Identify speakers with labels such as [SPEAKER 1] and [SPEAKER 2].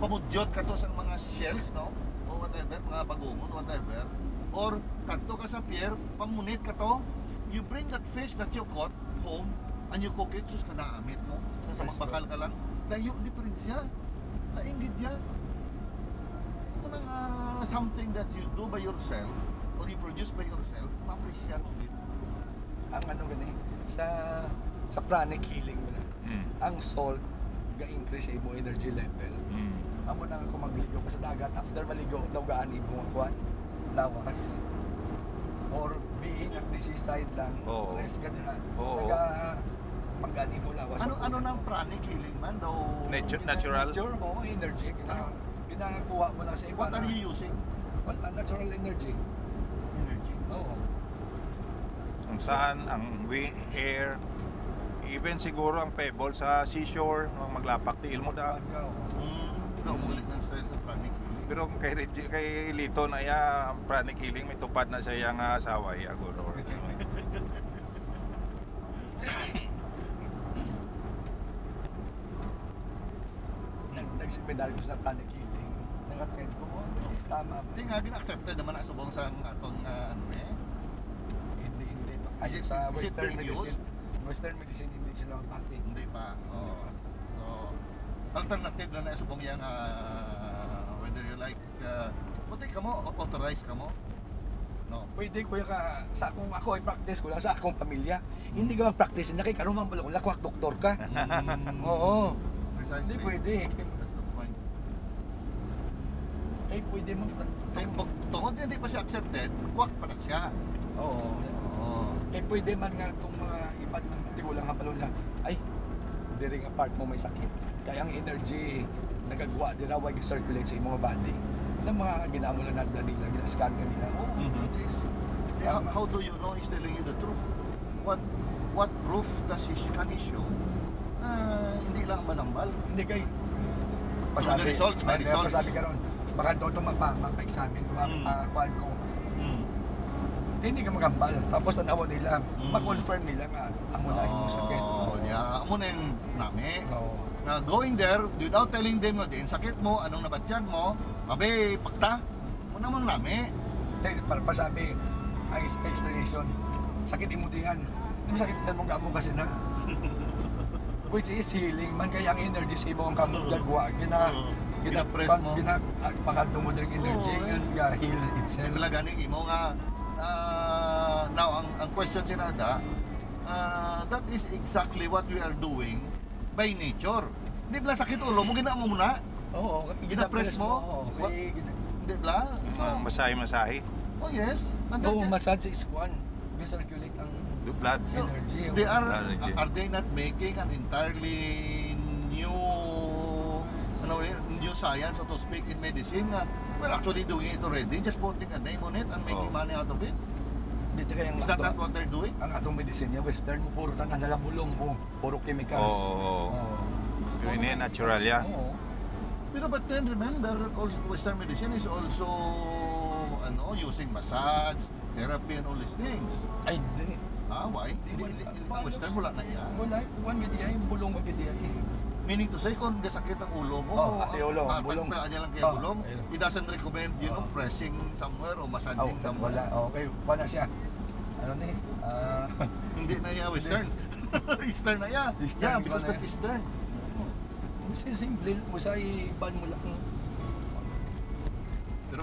[SPEAKER 1] pamudyot ka to sa mga shells, no? O whatever, mga bagungon, whatever. Or kadto ka sa pier, pamunit ka to, you bring that fish that you caught home and you cook it, sus ka naamit mo. Sa magbakal ka lang, layo diferensya. Nainggit yan. Ito nang something that you do by yourself or you produce by yourself, ma-appreciate mo din.
[SPEAKER 2] Ang ano gani sa pranic healing mo na. Ang salt ga-increase sa imo energy level. Amo nang ako magligo ka sa dagat, after maligo daw gaan imo kuan lawas. Or being at the seaside lang, rest ka din. Naga pagani mo lawas.
[SPEAKER 1] Ano nang pranic healing man daw?
[SPEAKER 3] Natural.
[SPEAKER 2] Nature mo, energy ginagawa mo lang sa iba.
[SPEAKER 1] What are you using?
[SPEAKER 2] Wala, natural energy.
[SPEAKER 1] Energy.
[SPEAKER 2] Oo.
[SPEAKER 3] Ang sun, ang wind, air, even siguro ang pebble sa seashore, maglapak tiil mo da.
[SPEAKER 1] Ikaw mulit ng style sa pranic healing.
[SPEAKER 3] Pero kay Lito na ya, ang pranic healing may tupad na sa iyang asawa ya guro.
[SPEAKER 2] Nagsimedal ko sa pranic healing. Nag-attend ko, which is tama.
[SPEAKER 1] Hindi nga, gina-accepted naman na subong sa atong ano eh.
[SPEAKER 2] Hindi pa. Kasi sa Western medicine, hindi sila magpati.
[SPEAKER 1] Hindi pa. Oh. So, alternative na subong yang whether you like puti ka mo, authorized ka mo. No.
[SPEAKER 2] Pwede kuya ka sa akong ako ay practice ko lang sa akong pamilya. Hindi ka mag-practice na kay karon man bala lakwak doktor ka. Oo.
[SPEAKER 1] Precisely.
[SPEAKER 2] Hindi pwede.
[SPEAKER 1] That's the point.
[SPEAKER 2] Ay pwede mo
[SPEAKER 1] Tungod hindi pa siya accepted, kwak pa na siya.
[SPEAKER 2] Oo.
[SPEAKER 1] Oo.
[SPEAKER 2] Kaya pwede man nga itong mga ibang tigulang hapalon lang, ay, diri nga part mo may sakit. Kaya ang energy, nagagawa din raw, circulate sa imong body. Ng mga ginamo lang natin nila, ginascan ka nila. Oh, which is,
[SPEAKER 1] How do you know he's telling you the truth? What proof does he can he show? Hindi lang manambal.
[SPEAKER 2] hindi kay,
[SPEAKER 1] May results, may results.
[SPEAKER 2] pasabi ka ron, baka doon ito mapa-examine, kuhaan ko. Hindi ka magambal, tapos tanawan nila, ma-confirm nila nga, amo na yung sakit.
[SPEAKER 1] Yeah, amo na yung nami.
[SPEAKER 2] Oo.
[SPEAKER 1] Na going there without telling them na din sakit mo, anong nabatyan mo, abe, pakta, muna mo nami.
[SPEAKER 2] Pasabi, ang explanation, sakit imutingan. Hindi sakit na mong gamo kasi na. Which is healing man, kaya ang energy sa imong gagwa,
[SPEAKER 1] Gina-press mo.
[SPEAKER 2] Pakadto mo din energy, nga heal itself.
[SPEAKER 1] Wala ganing imo nga now ang question sinada, that is exactly what we are doing by nature. Di ba sakit ulo mo gina mo muna?
[SPEAKER 2] Oo,
[SPEAKER 1] Gina-press mo? Di ba?
[SPEAKER 3] Masahe.
[SPEAKER 1] Oh yes.
[SPEAKER 2] Oo, massage is one. Recirculate ang
[SPEAKER 3] The blood.
[SPEAKER 1] So,
[SPEAKER 2] energy.
[SPEAKER 1] they are they not making an entirely new new science, so to speak, in medicine? We're actually doing it already, just putting a name on it and making money out of it.
[SPEAKER 2] Dito kaya
[SPEAKER 1] Is that not what they're doing?
[SPEAKER 2] ang atong medicine niya, western mo, puro tanan na bulong mo, puro chemicals.
[SPEAKER 3] Oo. Yun yan, natural ya.
[SPEAKER 2] Oo.
[SPEAKER 1] Pero but then remember, also Western medicine is also using massage, therapy, and all these things.
[SPEAKER 2] Ay, hindi.
[SPEAKER 1] Why? Ang Western wala na yan.
[SPEAKER 2] Wala, one gidi ay, bulong mo gidi ay.
[SPEAKER 1] Meaning to say, kung sakit ang ulo mo,
[SPEAKER 2] ati ulo, bulong.
[SPEAKER 1] tagtaan niya lang kaya bulong,
[SPEAKER 2] ayun.
[SPEAKER 1] it doesn't recommend, pressing somewhere or massaging somewhere.
[SPEAKER 2] Wala, okay, wala siya. Ano ni?
[SPEAKER 1] Hindi na yan Western. Eastern na yan.
[SPEAKER 2] Eastern,
[SPEAKER 1] Yeah,
[SPEAKER 2] iba
[SPEAKER 1] because
[SPEAKER 2] na
[SPEAKER 1] that's
[SPEAKER 2] yan.
[SPEAKER 1] Eastern.
[SPEAKER 2] Simple, mo sa iban mo lang.
[SPEAKER 1] Pero